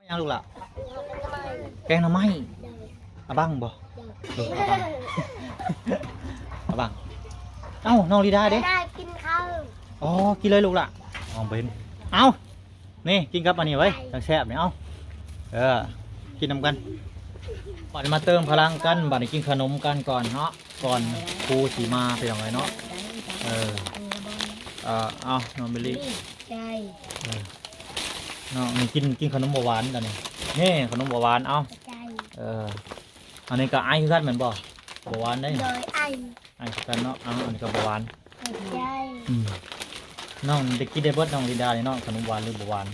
ยังลูกล่ะแกงหน่อไม้อะบังบ่อะบังเอ้าน้องลีดาเด้ได้กินข้าวอ๋อกินเลยลูกล่ะมองเป็นเอ้านี่กินกับอันนี้ไว้จังแซ่บเนี่ยเอ้ากินนำกันก่อนมาเติมพลังกันบัดนี้กินขนมกันก่อนเนาะก่อนครูสีมาไปอย่างไรเนาะเอาน้องเบลลี่ใช่น้องนี่กินขนมหวานกันนี่ขนมหวานเอาอันนี้ก็ไอ้คือกันเหมือนบ่หวานได้โดยไอ้คือกันเนาะอันนี้ก็หวานใช่น้องได้กินได้เบิดน้องลินดาเนี่ยน้องขนมหวานหรือหวาน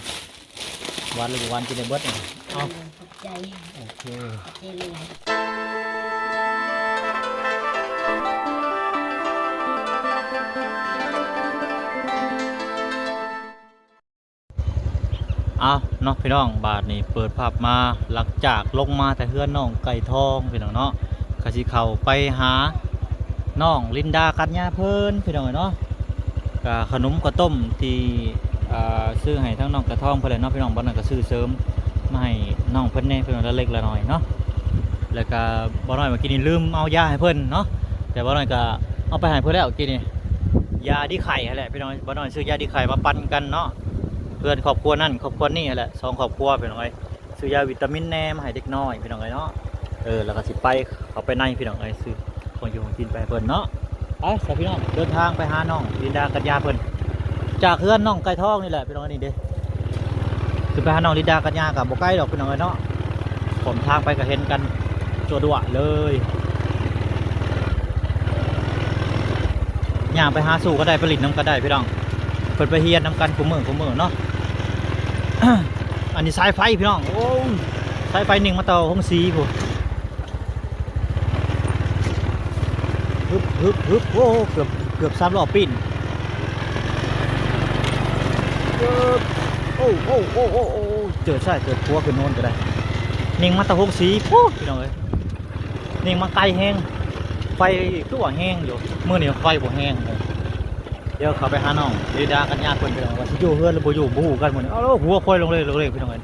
หวานหรือหวานกินได้เบิดเอาโอเคเอาเนาะพี่น้องบาทนี่เปิดภาพมาหลังจากลงมาแต่เฮือนน้องไก่ทองพี่น้องเนาะกะสิเข้าไปหาน้องลินดากัญญาเพิ่นพี่น้องเนาะกับขนมกระต้มที่ซื้อให้ทั้งน้องกระทองเพิ่นเลยเนาะพี่น้องบ้านนั้นก็ซื้อเสริมมาให้น้องเพิ่นแน่เพิ่นละเล็กละน้อยเนาะแล้วก็บ่น้อยเมื่อกี้นี่ลืมเอายาให้เพิ่นเนาะแต่บ่น้อยก็เอาไปให้เพิ่นแล้วเมื่อกี้นี่ยาดีไข่แหละพี่น้องบ่น้อยซื้อยาดีไข่มาปั่นกันเนาะเพื่อนครอบครัวนั่นครอบครัวนี่แหละ2ครอบครัวพี่น้องเอ้ยซื้อยาวิตามินแน่มาให้เด็กน้อยพี่น้องเอ้ยเนาะแล้วก็สิไปเขาไปในพี่น้องเอ้ยซื้อของอยู่ของกินไปเพิ่นเนาะไปสาวพี่น้องเดินทางไปหาน้องลินดากัญญาเพิ่นจากเฮือนน้องไก่ทองนี่แหละพี่น้องนี่เด้คือไปหาน้องลินดากัญญากับบ่ไกลดอกพี่น้องเอ้ยเนาะผมทางไปก็เห็นกันตัวด่วนเลยย่างไปหาสู่ก็ได้ผลิตน้ำก็ได้พี่น้องเพิ่นไปเฮียนน้ำกันคุมมือเนาะ อันนี้สายไฟพี่น้องโอ้สายไฟหนึ่งมาต่อห้องสีผมฮึบโอ้เกือบ3 รอบปีนโอ้เจอใช่เจอพัวขึ้นโน่นก็ได้นิ่งมาต่อห้องสีพี่น้องเอ้ยนิ่งมาไกลแห้งไฟคือว่าแห้งอยู่เมื่อนี้ไฟบ่แห้งเลยเดี๋ยวเขาไปหาน้องลินดากัญญาเพิ่นพี่น้องว่าสิอยู่เฮือนหรือบ่อยู่บ่ฮู้กันหมดเอาหัวคอยลงเลยพี่น้องเอ้ย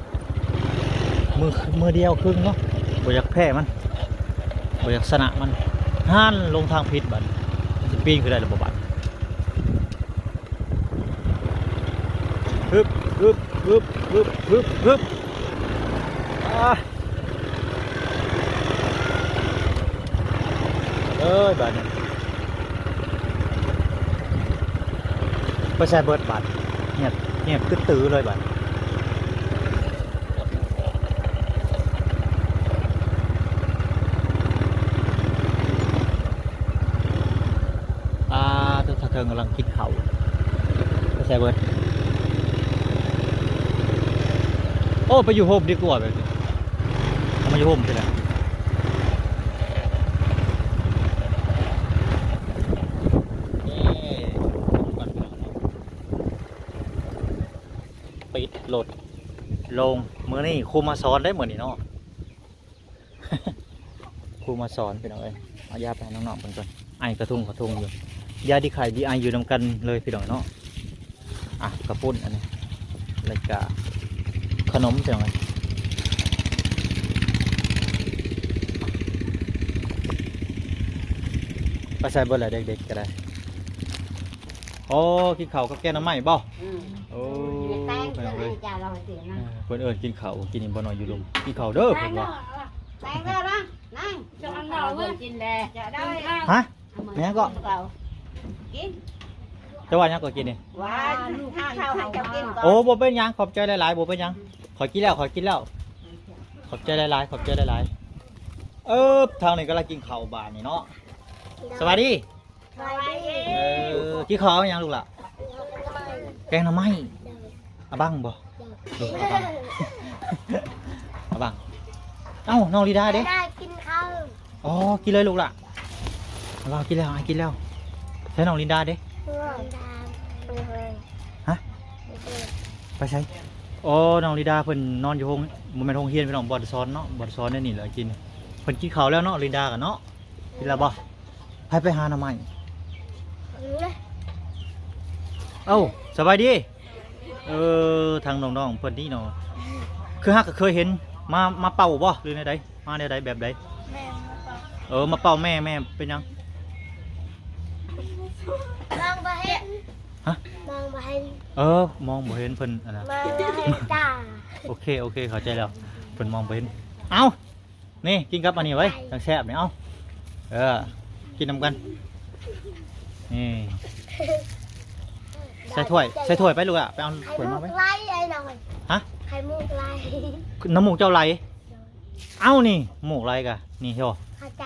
มือเดียวครึ่งเนาะบ่อยากแพ้มันบ่อยากสนะมันห่านลงทางผิดบัดสิปีนขึ้นได้หรือบ่บัดฮึบบัดไปใส่เบิดบัดเงียบตื้อเลยบัดถ้าเธอกำลังคิดเขาไปใส่เบิดโอ้ไปอยู่โฮมดีกว่าแบบนี้ทำไมอยู่โฮมไปเลยปิดโหลดลงเมื่อนี่ครูมาสอนได้เหมือนนี่เนาะ ครูมาสอนพี่น้องเอ้ยเอายาไปน้องๆก่อนไอกระทุงอยู่ยาดีไข่ดีไออยู่นำกันเลยพี่น้องเนาะกระปุ้นอันนี้อะไรกะขนมพี่น้องเอ้ยไปใส่เบอร์อะไรเด็กๆก็ได้โอ้กินข้าวกับแกงน้ำไหม้บ่โอ้เพื่อนเอิญกินข้าวกินบ่นอนอยู่ลุมกินข้าวเด้อเพื่อนว่าฮะเนี่ยก็จะว่ายังก็กินนี่โอ้บ่เป็นยังขอบใจหลายๆบ่เป็นยังขอกินแล้วขอบใจหลายๆทางนี้ก็ลังกินข้าวบานนี่เนาะสวัสดีกินข้าวยังลูกล่ะแกงหน่อไม้อะบังบ่อะบังเอ้าน้องลีดาเด้ได้กินข้าวอ๋อกินเลยลูกล่ะเรากินแล้วใช้น้องลินดาเด้ฮะไปใช้อ๋อน้องลินดาเพิ่นนอนอยู่ห้องมันเป็นห้องเฮียนเป็นห้องบอดซ้อนเนาะบอดซ้อนได้นี่แหละกินเพิ่นกินข้าวแล้วเนาะลินดากันเนาะกินแล้วบ่ไปหาหน่อไม้เอ้าสบายดีทางน้องๆเพิ่นนี่เนาะ คือฮักก็เคยเห็นมาเป่าบ่หรือในใดมาในใดแบบใด แม่มาเป่า มาเป่าแม่เป็นยัง มองบ่เห็น ฮะ มองบ่เห็น มองบ่เห็นเพิ่นอันน่ะ มองบ่เห็นจ้า โอเคเข้าใจแล้วเพิ่นมองบ่เห็นเอ้านี่กินกับอันนี้ไว้จังแซ่บนี่เอ้ากินนำกันนี่ใส่ถ้วยไปลูกอะไปเอา ไข่ ถ้วย มุ มาก ไหม ไล่ไอ้หน่อย ฮะ ไข่มุกไล่ น้ำมูกเจ้าไหลเอ้านี่หมูกไหลกะนี่เฮ้ย หายใจ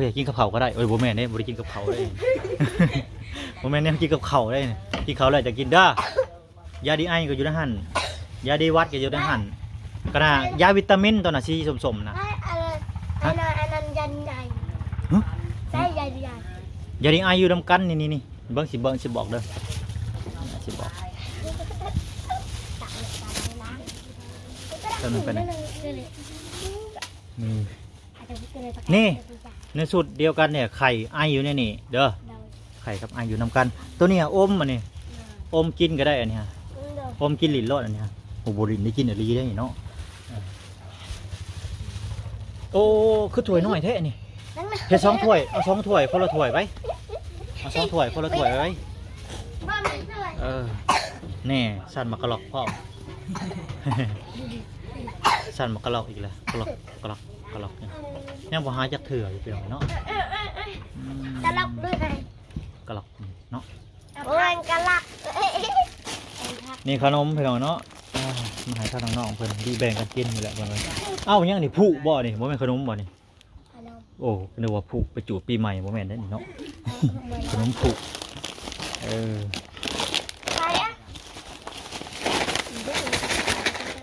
อยากกินกับเขาวก็ได้บ่แม่นเนี่ยบ่ได้กินกับเขาวได้ บ่แม่นเนี่ยกินกับเขาวได้กินเขาวแล้วจะกินเด้อยาดีไอก็อยู่ในหั่นยาดีวัดก็อยู่ในหั่นก็น่ะยาวิตามินตัวน่ะสีส้มๆน่ะ ไอ้อะไรอันนั้นยันใหญ่ ฮะ ได้ใหญ่ใหญ่ ยาดีไออยู่นำกันนี่เบิ่งสิบอกเด้อสิบอกตัวนึงไปไหนนี่ในสูตรเดียวกันเนี่ยไข่ไออยู่ในนี่เด้อไข่กับไออยู่นำกัน ตัวนี้อมอันนี้อมกินก็ได้อันนี้ฮะอมกินลิ้นรอดอันนี้ฮะโอ้โหลิ้นได้กินอะไรได้เนาะโอ้คือถ้วยน้อยแท้นี่เฮ็ด2 ถ้วยเอา2 ถ้วยคนละถ้วยไปเอา2 ถ้วยคนละถ้วยไว้นี่สั่นมากระหลอกพ่อ สั่นมากระหลอกอีกแล้วกระหลอกเนี่ยยังบ่หาจักเถื่ออยู่พี่น้องเนาะ กระลักด้วยไง กระหลอกเนาะ โอ้ยกระลัก นี่ขนมพี่น้องเนาะมาให้ท่านน้องๆเพิ่นดีแบ่งกันกินนี่แหละบ่แม่นเอ้ายังนี่ผู้บ่นี่บ่แม่นขนมบ่นี่โอ้นึกว่าผู้ไปจูดปีใหม่บ่แม่นได้นี่เนาะ ขนมผู้ไปอ่ะ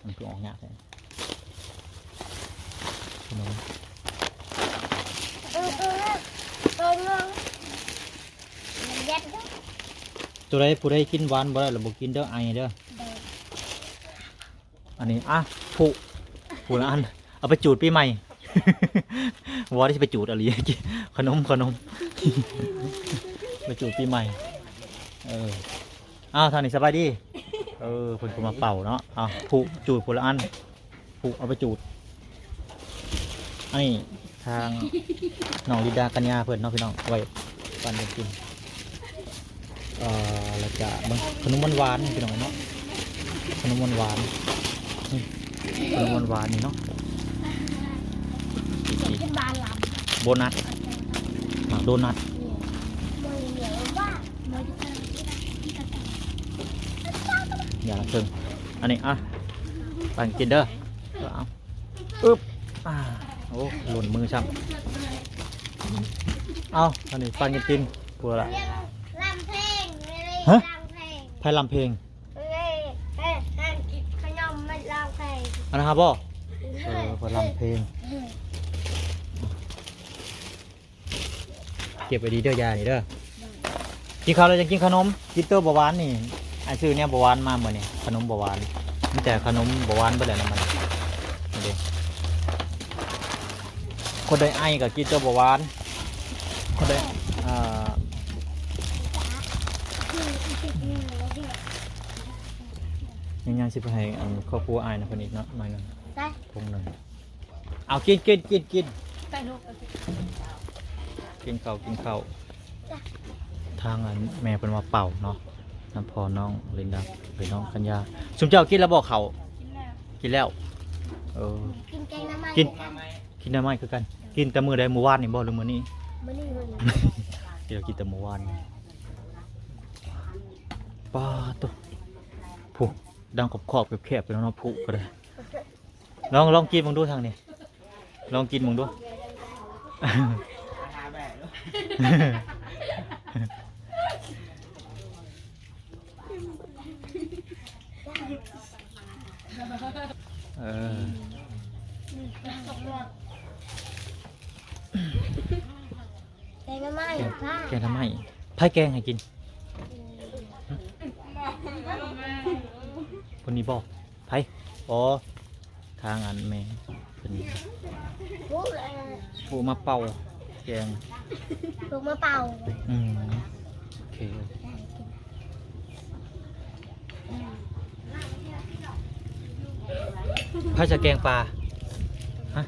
มันคือออกยากแท้ขนม ตัวนึงมันยัดด้วย ตัวใดผู้ใดกินหวานบ่ได้แล้วบ่กินเด้อไอเด้ออันนี้ผู้ละอันเอาไปจูดปีใหม่ ว่าได้ไปจูดอะไรขนม ไปจูดปีใหม่อ้าวทางนี้สบายดีเพิ่นก็มาเป่าเนาะผู้จูดผู้ละอันผู้เอาไปจูดอันนี้ทางน้องลิดากัญญาเพิ่นเนาะพี่น้องไว้ปันกันกินแล้วจะขนมหวานๆพี่น้องเนาะขนมหวานๆนี่ขนมหวานๆนี่เนาะ เป็นบานลำ โบนัสหมักโดนัท มันเหนียวว่ามันจะ อย่าละเชิงอันนี้ปั่นกินเด้อเอาอึ๊บโอ้หล่นมือช่ำเอาอันนี้ปั่นกินกลัวละ ลำเพลงลำเพลง ไพ่ลำเพลง ห้ามกินขนมไม่ลำเพลง อันนะครับบ่ไพ่ลำเพลงเก็บไปดีเด้อยานี่เด้อกินข้าวแล้วจะกินขนมกินเตอร์บหวานนี่ไอซื้อเนี่ยบหวานมาเหมือนนี่ขนมบหวานมีแต่ขนมบหวานไปเลยนะมันนี่เด้คนใดไอกับกินเตอร์บหวานคนใดยังสิไปให้ครอบครัวไอนะคนอีกเนาะหน่อยหนึง ได้ พงหนึ่งเอากินกินข้าวทางแม่เป็นมาเป่าเนาะน้ำพอน้องลินดาไปน้องกัญญาสุมเจ้ากินแล้วบอกเขากินแล้วกินแกงน้ำมัน กินได้ไหมคือกันกินแต่มือใดมือวานนี่บ่หรือมือนี้ มันนี่มัน เดี๋ยวกินแต่มือวานป้าตุ๊ผู้ดังขอบแคบๆไปแล้วเนาะผู้ก็ได้ลองกินมึงดูทางนี้ลองกินมึงดูแกงน้ำมันค่ะ แกงทำไมไผ่แกงให้กินคนนี้บอกไผ่ทางอันแม่คนนี้ผู้มาเป่าแกง ลูกมะเป่า โอเค พระจะแกงปลาฮะ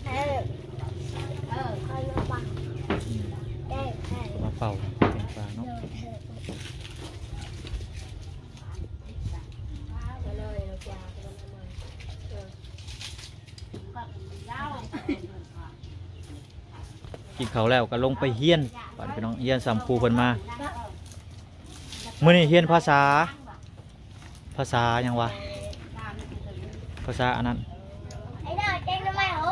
เออเอาลงมาได้ได้ มาเป่าแกงปลาเนาะ กินเขาวแล้วก็ลงไปเฮียนก่อนไปน้องเฮียนสามครูเพิ่นมามื้อนี้เฮียนภาษาหยังวะภาษาอันนั้น ไอ้เด้อแจ้งทำไมเหรอ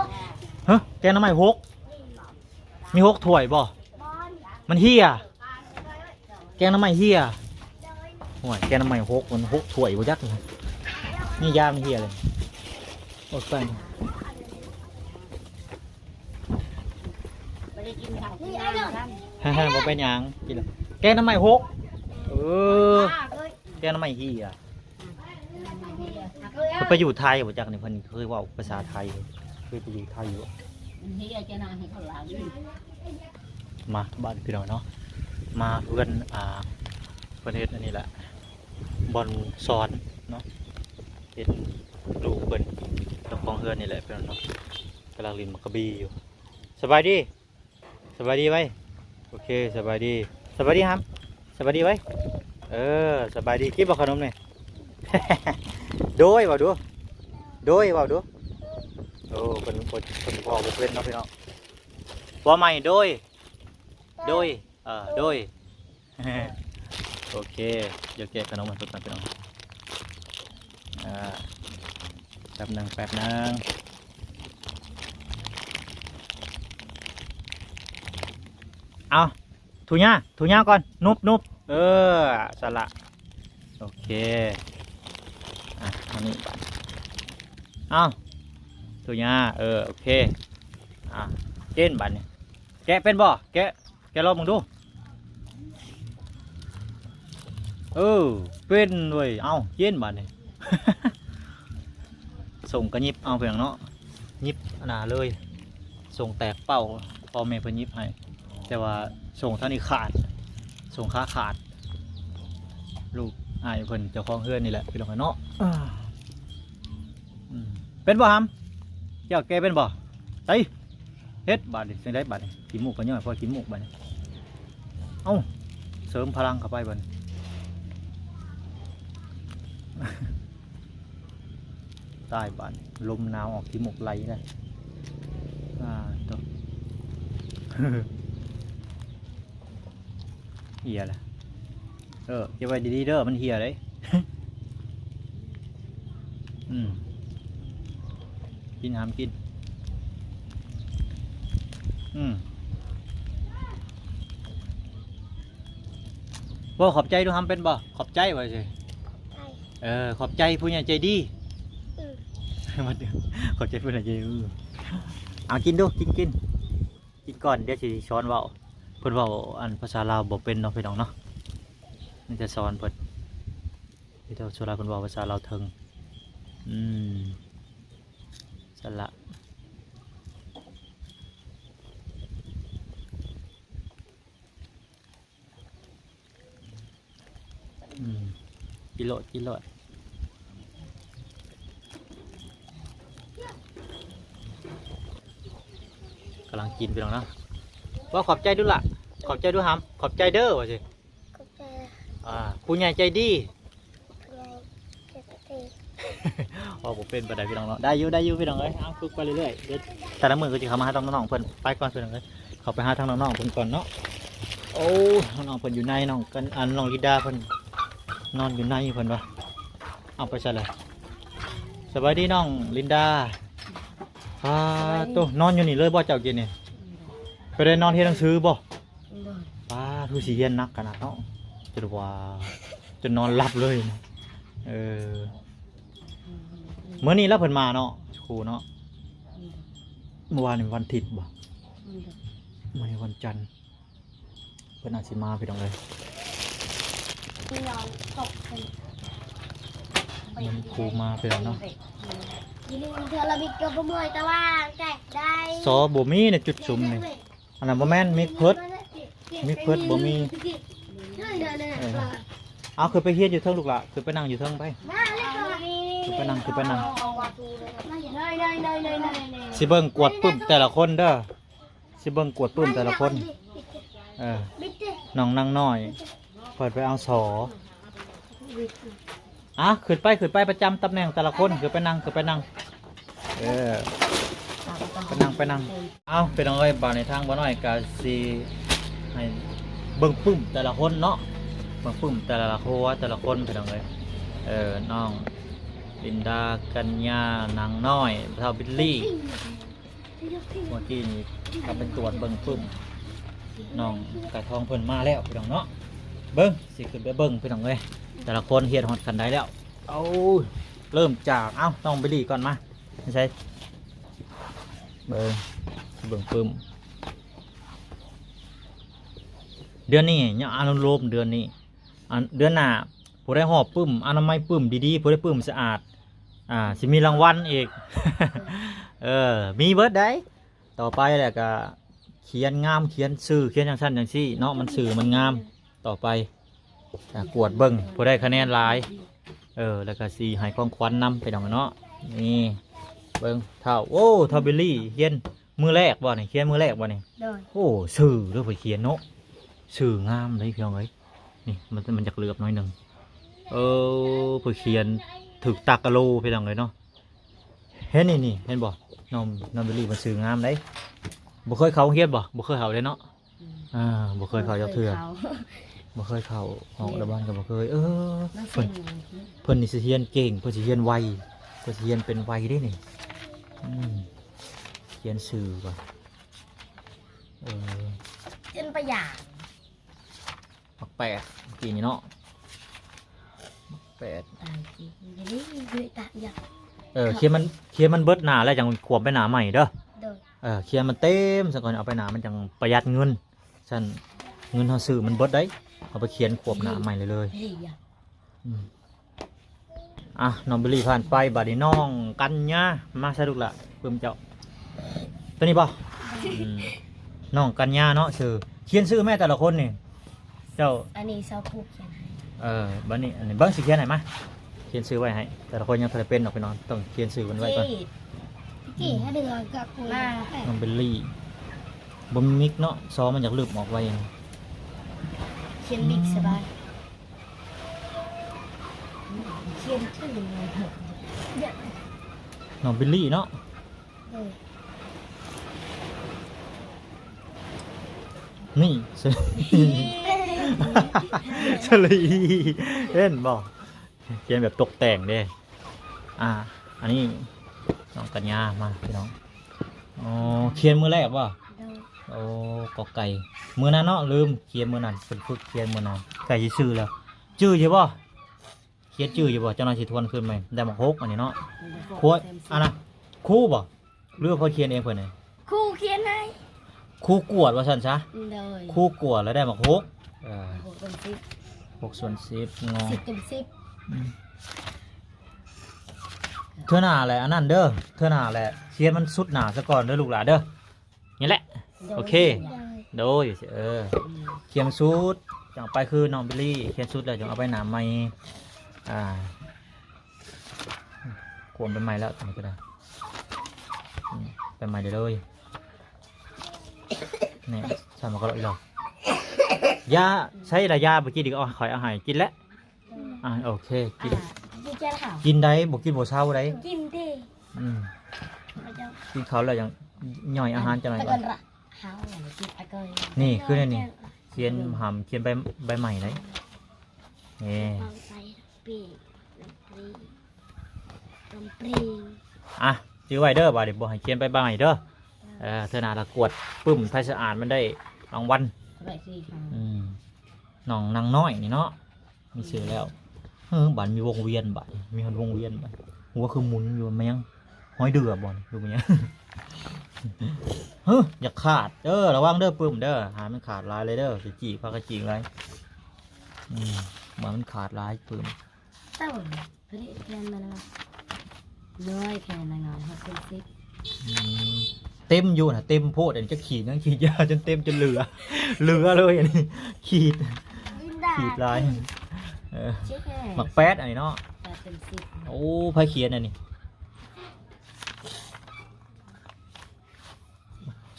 ฮะแกงน้ำใหม่6มี6ถ้วยบ่ บอล มันเฮียแกงน้ำใหม่เฮียโอ้ยแกงน้ำใหม่6มัน6ถ้วยบ่จักเลยนี่ยามันเฮียเลยโอ้ยแป้ง นี่ไอ้เด้อ ฮ่าๆบ่เป็นหยังกินแล้วแกงน้ำใหม่6เออแกงน้ำใหม่เฮียเพิ่นไปอยู่ไทยบ่จักนี่เพิ่นเคยเว้าภาษาไทยเคยไปอยู่ไทยอยู่ เฮียจะนานให้เขาล้าง มาบ้านพี่น้องเนาะมาเพื่อนประเทศอันนี้แหละบอลซ้อนเนาะเห็นลูกเพิ่นเจ้าของเฮือนนี่แหละพี่น้องเนาะกำลังลินมักกะบีอยู่สบายดีไว้โอเคสบายดีครับสบายดีไว้เออสบายดีกินบ่ขนมนี่ โดยว่าดูโอ้เป็นพ่อบ่เป็นเนาะพี่น้องบ่ใหม่โดย โดย โอเค เดี๋ยวแกะขนมมาสดกันพี่น้องแป๊บนึงเอาถูญ่าก่อนนุบเออสละโอเคอันนี้บัตรเอาถูญ่าโอเคเจนบัตรนี่แกะเป็นบ่แกลองมึงดูเป็นด้วยเอาเย็นบาดนี่ ส่งกระยิบเอาเพียงเนาะยิบหนาเลยส่งแตกเป้าพอแม่เพิ่นยิบให้แต่ว่าส่งเท่านี้ขาดส่งขาขาดลูกอายเพิ่นเจ้าของเฮือนนี่แหละพี่น้องเนาะเป็นบ่ฮัมเจ้าแกเป็นบ่ไสเฮ็ดบาดนี่ได้บาดนี่กินหมูกกันย่อยพอกินหมูกบาดนี่เอ้าเสริมพลังเข้าไปบาดนี่ ใต้บาดลมหนาวออกที่หมกไหลเลยตัว เหี่ยแหละเก็บไว้ดีๆเด้อมันเหี่ยเลย กินหามกินบ่ขอบใจดูทำเป็นบ่ขอบใจไว้สิขอบใจผู้ใหญ่ใจดีมาเดี๋ยวขอบใจผู้ใหญ่ใจดีเอากินดูกินก่อนเดี๋ยวสิช้อนเว้าเพิ่นเว้าอันภาษาลาวบ่เป็นเนาะพี่น้องเนาะนี่จะสอนเพิ่นที่เจ้าสุราเพิ่นเว้าภาษาลาวเทิงสละกิโลกำลังกินไปแล้วนะว่าขอบใจดูล่ะขอบใจดูหำขอบใจเด้อว่าสิ ก็จะ ผู้ใหญ่ใจดี ไงเจ็บตี พอผมเป็นประเดี๋ยวพี่น้องเนาะได้อยู่พี่น้องเอ้ยเอาฝึกไปเรื่อยๆเดี๋ยวแต่ละมือก็จะเข้ามาหาทางน้องๆเพิ่นไปก่อนพี่น้องเอ้ยเขาไปหาทางน้องๆเพิ่นก่อนเนาะโอ้น้องๆเพิ่นอยู่ในน้องกันน้องลิดาเพิ่นนอนอยู่ในเพิ่นวะเอาไปซะเลยสบายดีน้องลินดาตัวนอนอยู่นี่เลยบ่เจ้ากินนี่ไปได้นอนเฮ็ดหนังสือบ่ทุสีเฮียนนักขนาดเนาะจนว่าจนนอนหลับเลยเมื่อนี้แล้วเพิ่นมาเนาะครูเนาะเมื่อวานนี่วันอาทิตย์บ่ไม่วันจันทร์เพิ่นอาจสิมาพี่น้องเลย พี่น้องตกกัน มันครูมาพี่น้องเนาะ ยินดีเธอเราบิดกับเมื่อยแต่ว่าแจกได้ ซอบ่มีเนี่ยจุดสุ่มนี่อันนั้นบ่แม่นมิกเพิดบ่มีเอาคือไปเฮียนอยู่เทิงลูกล่ะคือไปนั่งอยู่เทิงไป มาเลยก่อนนี่ คือไปนั่งคือไปนั่ง เลย สิเบิ่งกวดปึ้มแต่ละคนเด้อสิเบิ่งกวดปึ้มแต่ละคนน้องนางน้อยเปิดไปเอาสอขึ้นไปประจำตำแหน่งแต่ละคนคือไปนั่งไปนั่งไปนั่งเอาเป็นเอาไว้บ่าในทางบ่น้อยก็สิให้เบิ่งปึ้มแต่ละคนเนาะเบิ่งปึ้มแต่ละคนแต่ละคนเป็นเอาไว้น้องลินดากัญญานางน้อยเท่าบิลลี่เมื่อกี้นี่ก็เป็นตรวจเบิ่งปึ้มน้องกระทองเพิ่นมาแล้วพี่น้องเนาะเบิ่งสิขึ้นไปเบิ่งพี่น้องเอ้ยแต่ละคนเฮียนฮอดกันได้แล้วเอาเริ่มจากต้องบิลลี่ก่อนมาไม่ใช่เบิ่งปึ้มเดือนนี้เนี่ยอนุโลมเดือนนี้เดือนหน้าผู้ได้หอบปึ้มอนามัยปึ้มดีๆผู้ได้ปึ้มสะอาดสิมีรางวัลอีก มีเบิร์ดได้ต่อไปแหละก็เขียนงามเขียนสื่อเขียนอย่างสั้นอย่างซี่เนาะมันสื่อมันงามต่อไปกวดเบิ้งผู้ได้คะแนนหลายแล้วก็สีให้ของขวัญนำไปดองเนาะนี่เบิ้งเท่าเท่าบิลลี่เขียนมือแรกบ่เนี่ยเขียนมือแรกบ่เนี่ยสื่อเรื่องไปเขียนเนาะสื่องามเลยพี่น้องเอ้ยนี่มันจะเหลือบน้อยหนึ่งไปเขียนถึกตากะโลพี่น้องเลยเนาะเห็นนี่เห็นบ่น้องบิลลี่มันสื่องามเลยบ่เคยเขาเฮียนบ่เคยเขาเลยเนาะบ่เคยเขาเจ้าเถื่อบ่เคยเขาห้องระบานก็บ่เคยเพิ่นนี่สิเฮียนเก่งเพิ่นสิเฮียนไวเพิ่นสิเฮียนเป็นไวได้นี่เขียนสื่อก่อนเช่นประหยัดมักแปดกี่นี่เนาะมักแปดเขียนมันเบิดหนาแล้วจังขวบไปหนาใหม่เด้อเขียนมันเต็มซะก่อนเอาไปหนามันจังประหยัดเงินฉันเงินเฮาซื้อมันเบิดได้เอาไปเขียนขวบหนาใหม่เลยน้องบิลลี่ผ่านไปบัดนี้น้องกัญญามาสะดุกละเพิ่มเจ้าตัวนี้ป่ะน้องกัญญาเนาะชื่อเขียนชื่อแม่แต่ละคนนี่เจ้าอันนี้ชาวคุกเขียนให้บัดนี้อันนี้เบิ้งสิเขียนไหนมาเขียนชื่อไว้ให้แต่ละคนยังทะเลเป็นออกไปนอนต้องเขียนชื่อไว้ก่อนกี่ให้เดือนกับคุณน้องบิลลี่บมมิกเนาะซอมันอยากลืบออกไว้เขียนมิกสบายเขียนชื่อน้องบิลลี่เนาะนี่เฉลยเล่นบอกเขียนแบบตกแต่งเด้อันนี้น้องกัญญามาพี่น้องเขียนมือแรกว่ะกอไก่มือนั้นเนาะลืมเขียนมือนั้นฝึกเขียนมือนั้นไก่ชื่อแล้วชื่อใช่ป่ะเขียนชื่ออยู่ป่ะเจ้านายสิทวนขึ้นไหมได้มา6อันนี้เนาะครูนะครูป่ะเรื่องพอเขียนเองเพื่อนเลยครูเขียนให้ครูกวดว่าฉันซะครูกวดแล้วได้มา6 6/10งอเท่าหนาแหละอันนั้นเด้อเท่าหนาแหละเขียนมันสุดหนาซะก่อนเด้อลูกหลานเด้อนี่แหละโอเคโดยเขียนสุดจังไปคือน้องบิลลี่เขียนสุดแล้วจังเอาไปหนาใหม่ขวนไปใหม่แล้วตอนนี้ก็ได้ไปใหม่เลยนี่ใส่มาก็เลยหรอกยาใช้ระยะเมื่อกี้ดิเอาขอยอาหารกินแล้วโอเคกินได้บอกกินบ่เช้าได้กินดิกินเขาแล้วยังย่อยอาหารจะหน่อยก่อนนี่คือนี่เขียนหำเขียนใบใหม่เลยนี่จื้อไว้เด้อบ่าเดี๋ยวบอกให้เขียนใบใหม่เด้อเธอหนาละกวดปึ้มไทยสะอาดมันได้รางวัลน้องนางน้อยนี่เนาะมีเสือแล้วบัตรมีวงเวียนบัตรมีวงเวียนบัตรหัวคือหมุนอยู่มันยังห้อยเดือบอลดูมันยังอย่าขาดระวังเด้อปึ้มเด้อหามันขาดลายเลยเด้อจะจีพักกระจีไรมันขาดลายปึ้มเต้าผลิตแทนมาแล้วเลยแค่นางงามเต็มอยู่นะเต็มโพดอันจะขีดนั่งขีดยาจนเต็มจนเหลือเลยอันนี้ขีดลายหมักแป๊ดอันนี้เนาะ เป็นสิบ โอ้ไผเขียนอันนี้10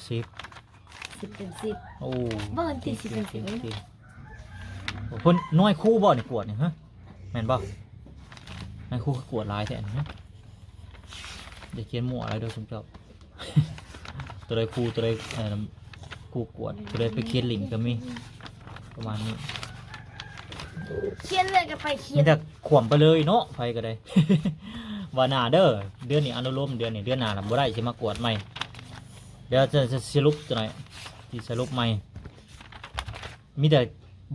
สิบเป็นสิบ โอ้ บ้านที่สิเป็นสิ โอ้เพิ่นน้อยคู่บ่นี่กวดนี่ฮะแม่นบ่น้อยคู่คือกวดหลายแท้นี่ฮะเดี๋ยวเขียนมั่วอะไรเด้อสมเจ้า ตัวใดคู่ตัวใดคู่กวดตัวใดไปเขียนลิงก็มีประมาณนี้ เขียนเลยก็ไปเขีย มี น แต่ขวมไปเลยเนาะไผก็ได้ ว่าหน้าเด้อเดือนนี้อนุโลมเดือนนี้เดือนหน้าน่ะบ่ได้สิมากวดใหม่เดี๋ยวจะสรุปจังหน่อยที่สรุปใหม่มีแต่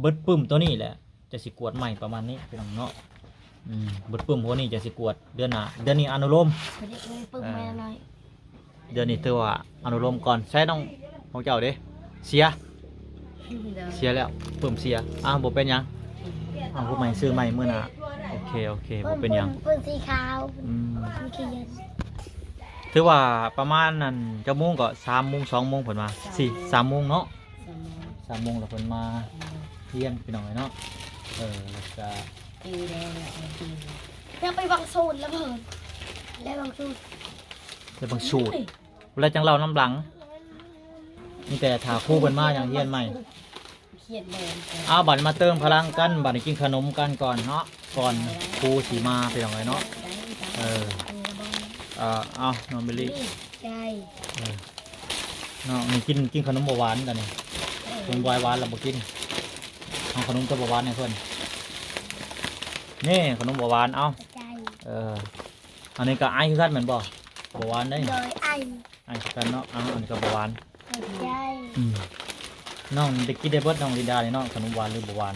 เบิดปึ้มตัวนี้แหละจะสิกวดใหม่ประมาณนี้พี่น้องเนาะเบิดปึ้มพวกนี้จะสิกวดเดือนหน้าเดือนนี้อนุโลม พอดีเลยปึ้งมาหน่อย เดือนนี้ถือว่าอนุโลมก่อนใช้น้องของเจ้าเด้เสีย เดิม เสียแล้วปึ้มเสียบ่เป็นหยังผู้ใหม่ซื้อใหม่มื้อหน้าโอเคบ่เป็นหยัง ปึ้งสีขาว อืม มีเขียน ถือว่าประมาณนั้นจะโมงก็3 โมง 2 โมงเพิ่นมา3 โมงเนาะ สมอง 3 โมงแล้วเพิ่นมาเที่ยงพี่น้องเนาะแล้วก็ ตีแดงแล้วตี ยังไปบังสูตรแล้วเพิ่นแล้วบังสูตร ได้บางสูตรเวลาจังเล่าน้ำหลังมีแต่ถาคู่เพิ่นมาอย่างเฮียนใหม่ เขียนแดง บัดมาเติมพลังกันบัดนี้กินขนมกันก่อนเนาะก่อนครูสิมาพี่น้องเนาะเอาน้องเบลลี่ ใจ น้องนี่กินขนมหวานกันนี่ขนมหวานเราบ่กินเอาขนมตัวหวานให้เพิ่นนี่ขนมหวานเอา ใจ อันนี้ก็ไอคือกันเหมือนบ่หวานได้ โดยไอ ไอคือกันเนาะอันนี้ก็หวาน ใจ น้องได้กินได้เบิดน้องลินดาเนี่ยน้องขนมหวานหรือหวาน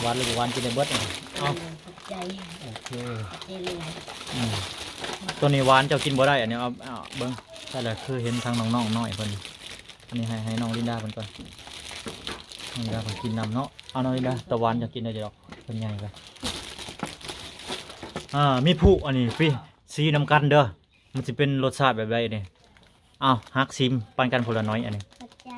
หวานหรือหวานกินได้เบิดเอา ใจ โอเค ใจเลย ตัวนี้หวานเจ้ากินบ่ได้อันนี้เอาเบิ่งใช่แล้วคือเห็นทางน้องๆน้อยเพิ่นอันนี้ให้น้องลินดาเพิ่นก่อนน้องลินดาเพิ่นกินนำเนาะเอาน้องลินดาตะหวานจะกินได้ดอกเพิ่นใหญ่ไปมีผู้อันนี้พี่ซีน้ำกันเด้อมันสิเป็นรสชาติแบบใดนี่เอาฮักซิมปันกันคนละน้อยอันนี้ ใจ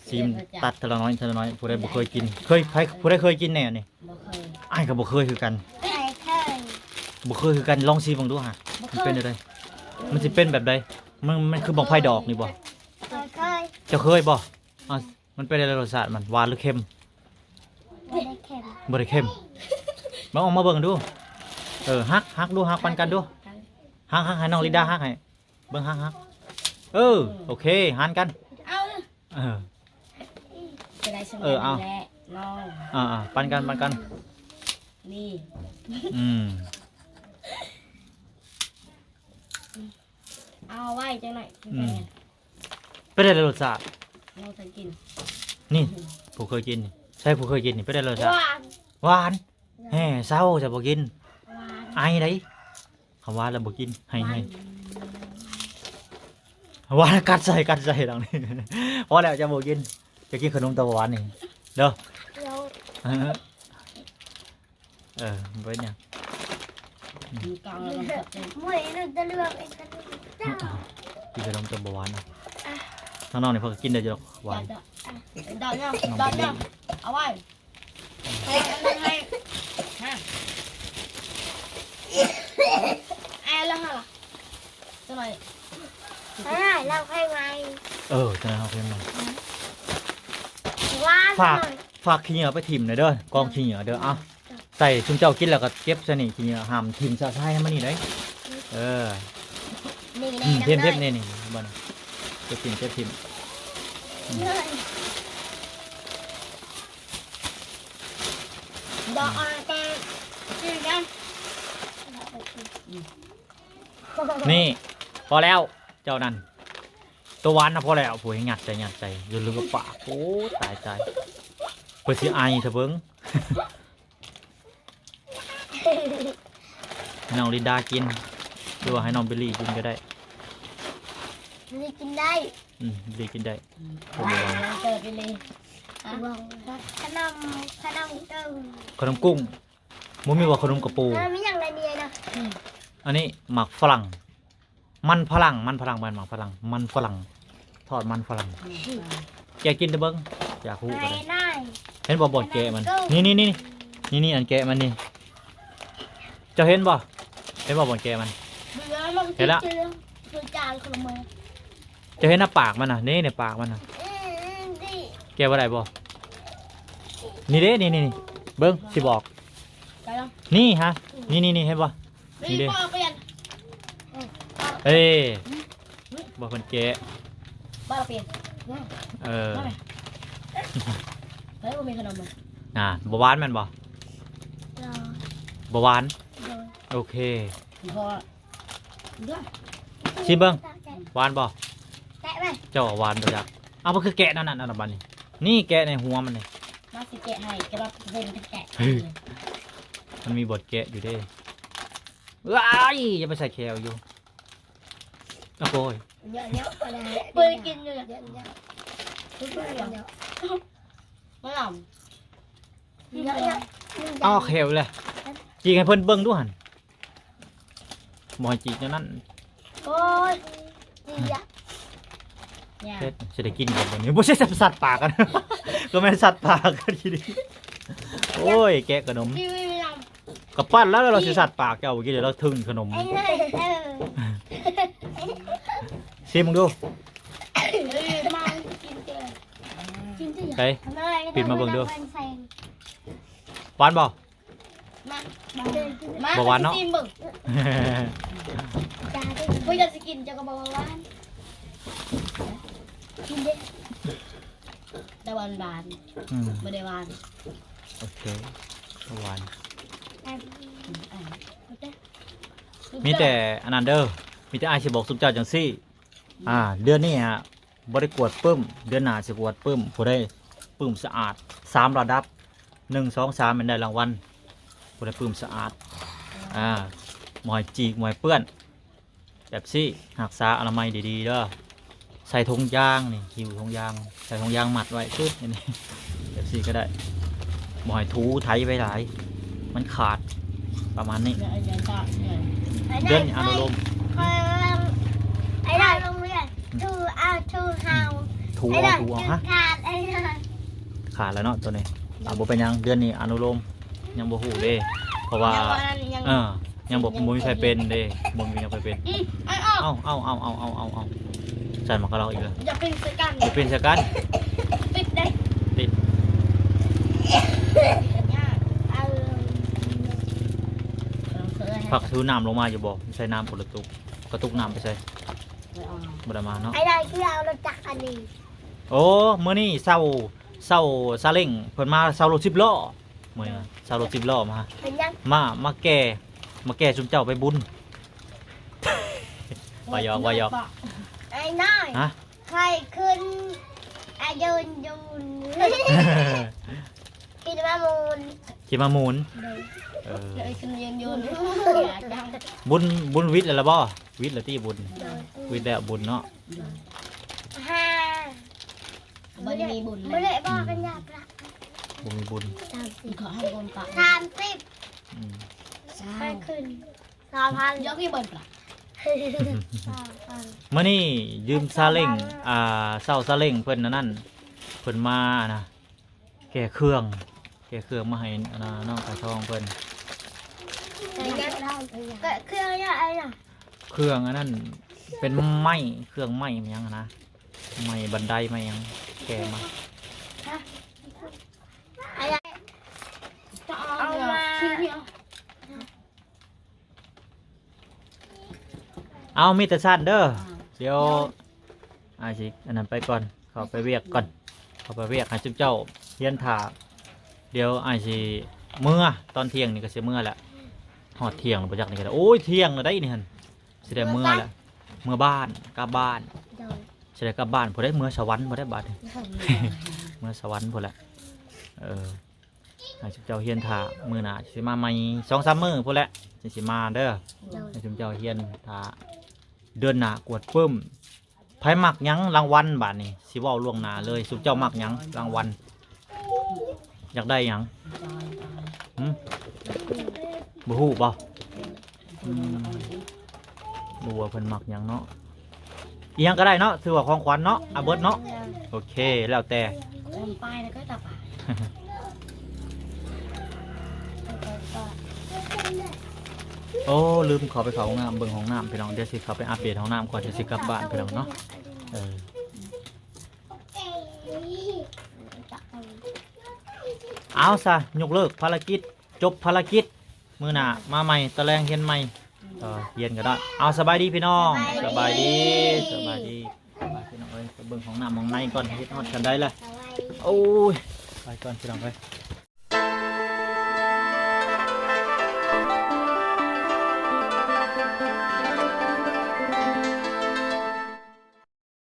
ซิมตัดทีละน้อยผู้ใดบ่เคยกินผู้ใดเคยกินแน่นี่ บ่เคย อ้ายก็บ่เคยคือกัน เคยเคย บ่เคยคือกันลองซิมเบิ่งดูฮะมันเป็นจังไดมันสิเป็นแบบใดมันคือบังไฟดอกนี่บ่ เคย เจ้าเคยบ่มันเป็นอะไรรสชาติมันหวานหรือเค็ม ไม่ได้เข็ม บ่ได้เค็มมาออกมาเบิ่งดูฮักดูฮักปันกันดูฮักให้น้องลิดาฮักให้เบิ่งฮักโอเคหันกัน เอา จะได้สม เอา และน้อง ปันกัน นี่ เอาไว้จังหน่อย เป็นอะไรรสชาติ น้องจะกิน นี่ผู้เคยกินนี่ใช่ผู้เคยกินนี่เป็นอะไรรสชาติ หวาน หวานแฮ่เศร้าจะบ่กิน หวาน ไอได้คำว่าแล้วบ่กินให้หวานกัดใส่ดังนี้ พอแล้วจะบ่กินจะกินขนมตะหวานนี่เด้อ เดี๋ยว เป็นยัง มีกองแล้วมันจะเป็น มวยนึกจะเลือกเองกันจ้า กินขนมตะหวานข้างนอกนี่เพิ่นก็กินได้อยู่ดอกหวาน ดอกเนี่ย น้อง ดอก เบล เนี่ย ลี่ เอาไว้ให้ฮะ แอร์แล้วเหรอ จะหน่อย ได้เราให้ไว้ จะนะครับเพื่อนมา หวาน ฝากขี้เหงื่อไปถิ่มหน่อยเด้อกองขี้เหงื่อเด้อใส่ชุมเจ้ากินแล้วก็เก็บซะนี่ขี้เหงื่อห้ามถิ่มซะท้ายให้มันนี่ได้นี่ เทียมนี่บ่นะเก็บถิ่ม ดอกอะไรกันนี่กัน นี่พอแล้วเจ้านั่นตัวหวานนะพอแล้วผู้ให้หยัดใจอย่าลืมกับปากโอ้ตายเปิดสิไอเถอะเบิ่ง ให้น้องลินดากินหรือว่าให้น้องเบลลี่กินก็ได้ นี่กินได้ เบลลี่กินได้ เกิดไปเลย ขนมตึง ขนมกุ้งมุมีว่าขนมกระปู แล้วมีอย่างไรเนี่ยนะ อันนี้หมักฝรั่งมันฝรั่งมันหมักฝรั่งมันฝรั่งทอดมันฝรั่งแกกินเด้อเบิ้งอยากรู้ก็ได้ ได้ เห็นบ่บ่อนแกะมันนี่อันแกะมันนี่ จะเห็นบ่บนแกมัน เรือลง เห็นละ คือจานขนมมา จะเห็นหน้าปากมันน่ะนี่ในปากมันน่ะ ดิ แกว่าได้บ่นี่เด้นี่เบิ้งสิบอก ไปลง นี่ฮะนี่เห็นบ่ นี่ นี่ ดิ พ่อเปลี่ยน เอ้ยบ่เพิ่นแกะ บ้านเปลี่ยน เออ เฮ้ยว่ามีขนมไหม บ่หวานแม่นบ่บ่หวานโอเค พ่อด้วย ชิมเบิ้งหวานบ่ แกะไป เจ้าว่าหวานบ่จักเอาบ่คือแกะนั่นน่ะบัดนี้นี่แกะในหัวมันนี่ มาสิแกะให้กระดเซ็นแกะ มันมีบทแกะอยู่เด้ว้ายอย่าไปใส่แคลอยู่โอ้โหย เยอะๆอะไรเปิดกินอยู่เยอะๆทุกอย่างมะหล่ำเยอะๆ เอาแคลเลยจีให้เพิ่นเบิ่งดูหั่นบ่ให้จีจังนั้น โอ้ยดีอ่ะ เฮ็ดสิได้กินกันบ่นี้บ่ใช่สัตว์ปากกัน ก็แม่นสัตว์ปากกันทีนี้โอ้ยแกะขนม พี่ไม่ล กับปั้นแล้วเราสิสัตว์ปากเจ้าเมื่อกี้เดี๋ยวเราทึ่งขนม ำไอ้เลยชิมมึงดู มากินเจอกินเจอ ไปปิดมาเบิ่งดูหวานบ่ มา บ่หวานเนาะ กินบึ่งพี่จะกินจะก็บอกว่าหวานกินดิแต่หวานหวาน อืม ไม่ได้หวาน โอเคหวาน มี มีแต่อันนั้นเด้อมีแต่อ้ายสิบอกสุเจ้าจังซี่เดือนนี้ฮะบ่ได้กวดปึ้มเดือนหน้าสิกวดปึ้มผู้ใดปึ้มสะอาด3ระดับ1 2 3มันได้รางวัลผู้ใดปึ้มสะอาดหมอยจีกหมอยเปื้อนแบบซี่รักษาอนามัยดีๆเด้อใส่ถุงยางนี่หิวถุงยางใส่ถุงยางมัดไว้ปึ๊บนี่แบบซี่ก็ได้หมอยถูไถไปหลายมันขาดประมาณนี้เดือนอนุโลม ไอ้ได้โรงเรียนทูเอาทูเฮา ถู ไอ้ เอา ได้ ถูเอา จุ ฮะ ดขาดไอ้ได้ ขาดแล้วเนาะตัวนี้บ่เป็นหยังเดือนนี้อนุโลมยังบ่ฮู้เด้เพราะว่ายังบ่มีใครเป็นเด้บ่มีใครเป็น ไอ้ออก เอาใส่หมากกะเราอีกแล้ว อย่าเป็นสกัน จะเป็นสักกัน ปิดได้ ติด เอา ผักทูน้ำลงมาอยู่บ่ใส่น้ำกระตุกน้ำไปใส่บ่ได้มาเนาะ ไอ้ได้คือเอารถจักรอันนี้ โอ้มื้อนี้เช้าซาเล้งเพิ่นมาเช้ารถ10ล้อมื้อนี้เช้ารถ10ล้อมา เป็นยัง มาแก่ชุมเจ้าไปบุญ วายอก ไอ้น้อย ฮะ ใครขึ้นอายุนยูนกินมะมูน ขี่มาหมุน เลยขึ้นยืนยูน บุญวิทย์แล้วบ่วิทย์แล้วที่บุญวิทย์แล้วบุญเนาะ ฮ่า ไม่ได้มีบุญ ไม่ได้บอกกันยาปละ บุญมีบุญ ขอให้คนปะ 30 อืม ไปขึ้น3,000 ยกที่เบิร์ดปะ เมื่อนี้ยืมซาเล้งเศร้าซาเล้งเพิ่นนั่นเพิ่นมานะแก่เครื่องมาให้น้องกระช่องเพิ่น เครื่องอะไรน่ะ เครื่องอันนั้นเป็นไม้เครื่องไม้มันยังนะไม้บันไดไม้ยังแก่มา อะไร จะเอามาชิ้นเดียว เอามีแต่สั้นเด้อเดี๋ยวสิอันนั้นไปก่อนเขาไปเวียกก่อนเขาไปเวียกให้จุ๊บเจ้าเฮียนถาเดี๋ยวสิเมื่อตอนเที่ยงนี่ก็สิเมื่อแหละหอดเที่ยงประจักษ์นี่ก็ได้โอ้ยเที่ยงแล้วได้นี่หั่นสิได้เมื่อแหละเมื่อบ้านกลับบ้านสิได้กลับบ้านพอได้เมื่อสวรรค์พอได้บาดนี้ เมื่อสวรรค์พอแหละให้จุ๊บเจ้าเฮียนถามื้อหน้าสิมาใหม่2-3 มื้อพุ่นแหละสิมาเด้อให้จุ๊บเจ้าเฮียนถาเดือนหน้ากวดปึ้มไผมักหยังรางวัลบาดนี้สิเว้าล่วงหน้าเลยสุเจ้ามักหยังรางวัลอยากได้หยังบ่ฮู้บ่บ่ว่าเพิ่นมักหยังเนาะอีหยังก็ได้เนาะถือว่าของขวัญเนาะเบิดเนาะโอเคแล้วแต่ คนป้ายแล้วก็ตาป่า อ โอ้ลืมขอไปเข้าห้องน้ำเบิ่งห้องน้ำพี่น้องเดี๋ยวสิเข้าไปอัปเดตห้องน้ำก่อนเดี๋ยวสิกลับบ้านพี่น้องเนาะเอาซะยกเลิกภารกิจจบภารกิจมื้อหน้ามาใหม่ตะแลงเฮียนใหม่เฮียนก็ได้เอาสบายดีพี่น้องสบายดีพี่น้องเอ้ยไปเบิ่งห้องน้ำห้องในก่อนเฮ็ดฮอดกันได้ละโอ้ยไปก่อนพี่น้องเอ้ย